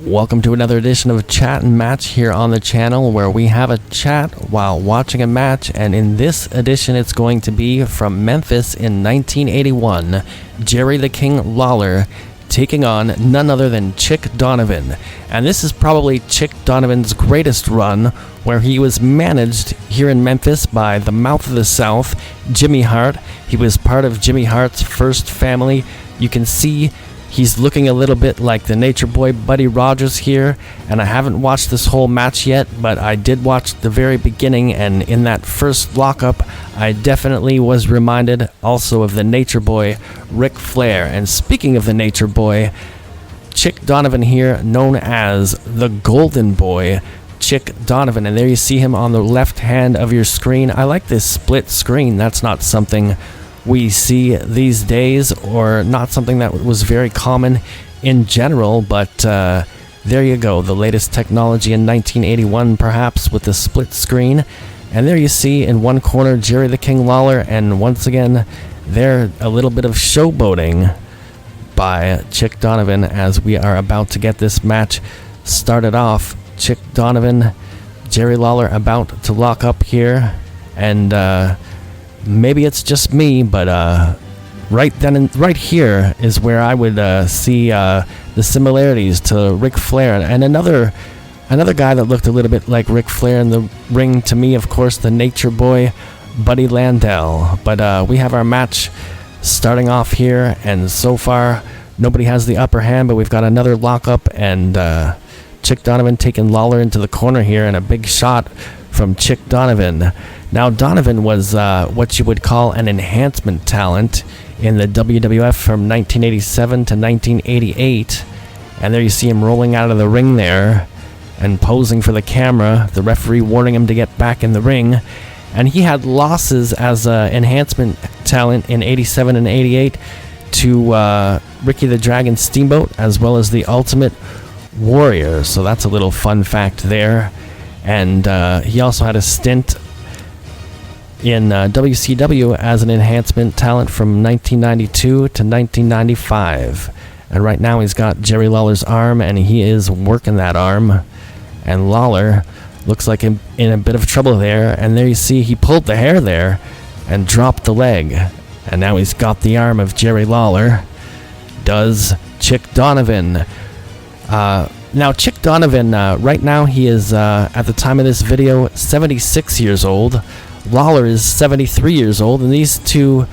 Welcome to another edition of Chat and Match here on the channel, where we have a chat while watching a match, and in this edition it's going to be from Memphis in 1981, Jerry the King Lawler taking on none other than Chic Donovan. And this is probably Chic Donovan's greatest run, where he was managed here in Memphis by the Mouth of the South, Jimmy Hart. He was part of Jimmy Hart's first family. You can see he's looking a little bit like the Nature Boy Buddy Rogers here, and I haven't watched this whole match yet, but I did watch the very beginning, and in that first lockup, I definitely was reminded also of the Nature Boy, Ric Flair. And speaking of the Nature Boy, Chic Donovan here, known as the Golden Boy, Chic Donovan, and there you see him on the left hand of your screen. I like this split screen. That's not something we see these days, or not something that was very common in general, but there you go, the latest technology in 1981 perhaps, with the split screen. And there you see in one corner Jerry the King Lawler, and once again there a little bit of showboating by Chic Donovan as we are about to get this match started off. Chic Donovan, Jerry Lawler about to lock up here, and maybe it's just me, but right here is where I would see the similarities to Ric Flair, and another guy that looked a little bit like Ric Flair in the ring to me, of course, the Nature Boy, Buddy Landel. But we have our match starting off here, and so far nobody has the upper hand, but we've got another lockup, and Chic Donovan taking Lawler into the corner here, and a big shot from Chic Donovan. Now, Donovan was what you would call an enhancement talent in the WWF from 1987 to 1988. And there you see him rolling out of the ring there and posing for the camera, the referee warning him to get back in the ring. And he had losses as an enhancement talent in 87 and 88 to Ricky the Dragon Steamboat, as well as the Ultimate Warrior. So that's a little fun fact there. And he also had a stint in WCW as an enhancement talent from 1992 to 1995. And right now he's got Jerry Lawler's arm, and he is working that arm. And Lawler looks like in a bit of trouble there. And there you see he pulled the hair there and dropped the leg. And now he's got the arm of Jerry Lawler. Does Chic Donovan. Now, Chic Donovan, right now he is, at the time of this video, 76 years old. Lawler is 73 years old, and these two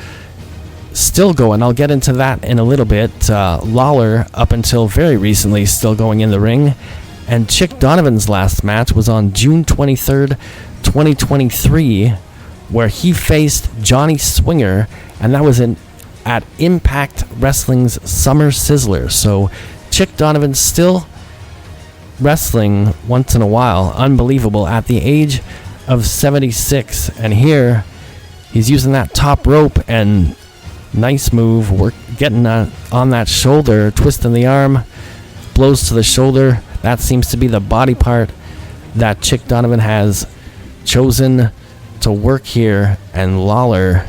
still going. I'll get into that in a little bit. Lawler, up until very recently, still going in the ring. And Chic Donovan's last match was on June 23rd, 2023, where he faced Johnny Swinger, and that was at Impact Wrestling's Summer Sizzler. So Chic Donovan still wrestling once in a while. Unbelievable, at the age of 76. And here he's using that top rope, and nice move, getting on that shoulder, twisting the arm, blows to the shoulder. That seems to be the body part that Chic Donovan has chosen to work here. And Lawler,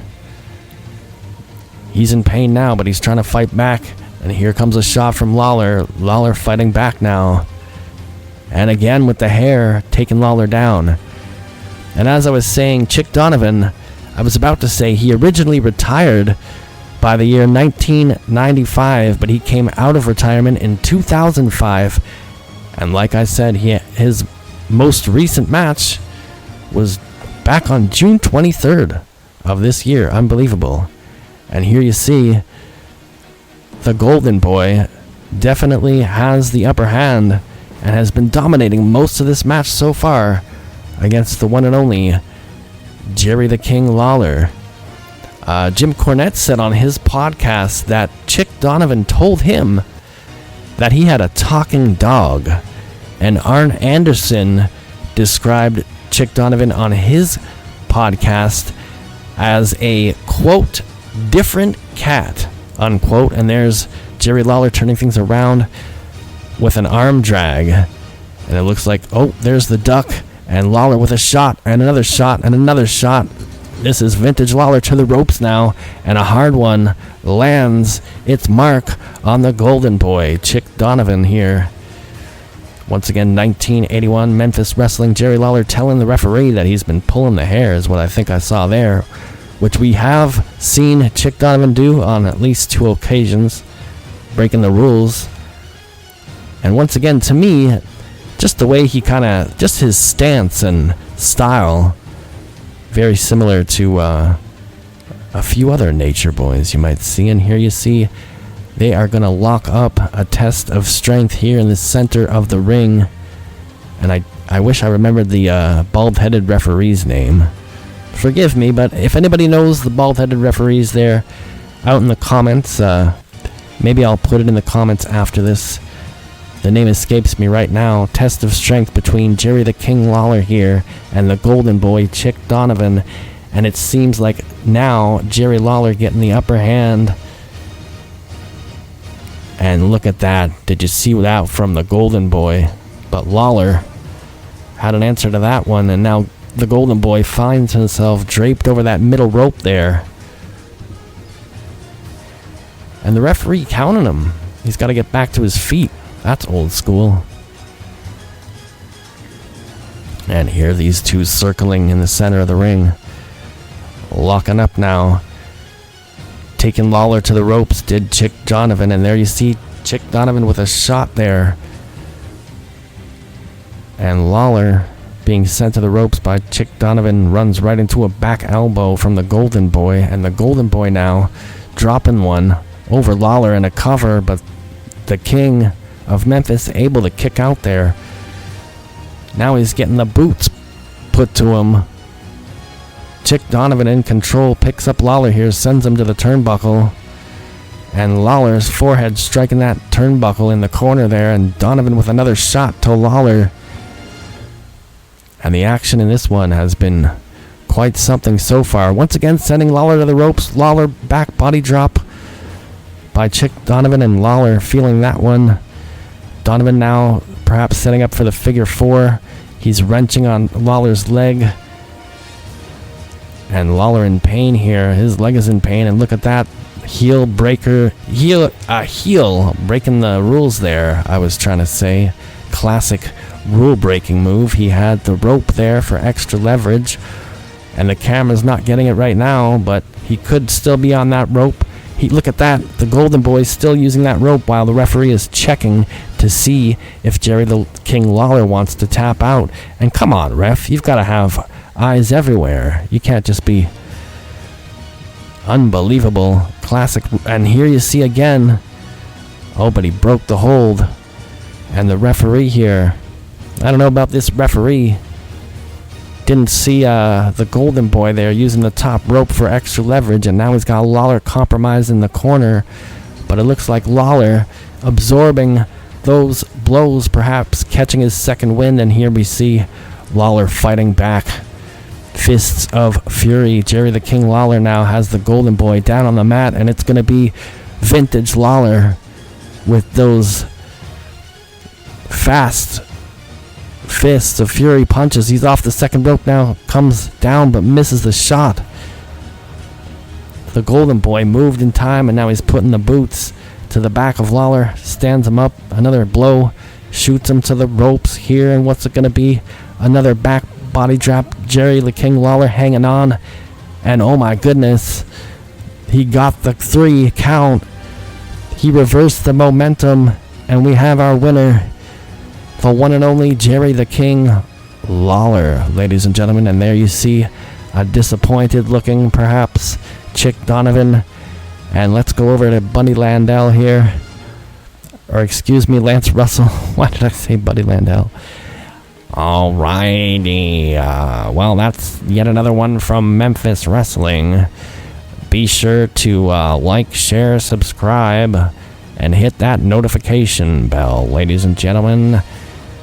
he's in pain now, but he's trying to fight back. And here comes a shot from Lawler. Lawler fighting back now. And again with the hair, taking Lawler down. And as I was saying, Chic Donovan, I was about to say he originally retired by the year 1995, but he came out of retirement in 2005. And like I said, his most recent match was back on June 23rd of this year. Unbelievable. And here you see the Golden Boy definitely has the upper hand and has been dominating most of this match so far against the one and only Jerry the King Lawler. Jim Cornette said on his podcast that Chic Donovan told him that he had a talking dog. And Arn Anderson described Chic Donovan on his podcast as a, quote, different cat, unquote. And there's Jerry Lawler turning things around with an arm drag. And it looks like, oh, there's the duck. And Lawler with a shot, and another shot, and another shot. This is vintage Lawler to the ropes now, and a hard one lands its mark on the Golden Boy, Chic Donovan here. Once again, 1981, Memphis Wrestling. Jerry Lawler telling the referee that he's been pulling the hair is what I think I saw there, which we have seen Chic Donovan do on at least 2 occasions, breaking the rules. And once again, to me, just the way he just his stance and style, very similar to a few other Nature Boys you might see. And here you see they are going to lock up a test of strength here in the center of the ring. And I wish I remembered the bald-headed referee's name. Forgive me, but if anybody knows the bald-headed referees there, out in the comments, maybe I'll put it in the comments after this. The name escapes me right now. Test of strength between Jerry the King Lawler here and the Golden Boy, Chic Donovan. And it seems like now Jerry Lawler getting the upper hand. And look at that. Did you see that from the Golden Boy? But Lawler had an answer to that one, and now the Golden Boy finds himself draped over that middle rope there. And the referee counting him. He's got to get back to his feet. That's old school. And here these two circling in the center of the ring. Locking up now. Taking Lawler to the ropes did Chic Donovan, and there you see Chic Donovan with a shot there. And Lawler being sent to the ropes by Chic Donovan runs right into a back elbow from the Golden Boy, and the Golden Boy now dropping one over Lawler in a cover, but the King of Memphis able to kick out there. Now he's getting the boots put to him. Chic Donovan in control, picks up Lawler here, sends him to the turnbuckle. And Lawler's forehead striking that turnbuckle in the corner there, and Donovan with another shot to Lawler. And the action in this one has been quite something so far. Once again, sending Lawler to the ropes. Lawler back body drop by Chic Donovan, and Lawler feeling that one. Donovan now perhaps setting up for the figure 4. He's wrenching on Lawler's leg. And Lawler in pain here. His leg is in pain, and look at that. Heel breaker. Heel breaking the rules there, I was trying to say. Classic rule breaking move. He had the rope there for extra leverage, and the camera's not getting it right now, but he could still be on that rope. Look at that. The Golden Boy's still using that rope while the referee is checking to see if Jerry the King Lawler wants to tap out. And come on, ref, you've got to have eyes everywhere. You can't just be unbelievable. Classic. And here you see again. Oh, but he broke the hold. And the referee here, I don't know about this referee. Didn't see the Golden Boy there using the top rope for extra leverage, and now he's got Lawler compromised in the corner. But it looks like Lawler absorbing those blows, perhaps catching his second wind, and here we see Lawler fighting back. Fists of fury. Jerry the King Lawler now has the Golden Boy down on the mat, and it's going to be vintage Lawler with those fast fists of fury punches. He's off the second rope now, comes down but misses the shot. The Golden Boy moved in time, and now he's putting the boots to the back of Lawler, stands him up, another blow, shoots him to the ropes here, and what's it going to be? Another back body drop. Jerry the King Lawler hanging on, and oh my goodness, he got the 3 count. He reversed the momentum, and we have our winner, the one and only Jerry the King Lawler, ladies and gentlemen. And there you see a disappointed looking, perhaps, Chic Donovan. And let's go over to Buddy Landell here. Or excuse me, Lance Russell. Why did I say Buddy Landell? Alrighty. Well, that's yet another one from Memphis Wrestling. Be sure to like, share, subscribe, and hit that notification bell, ladies and gentlemen.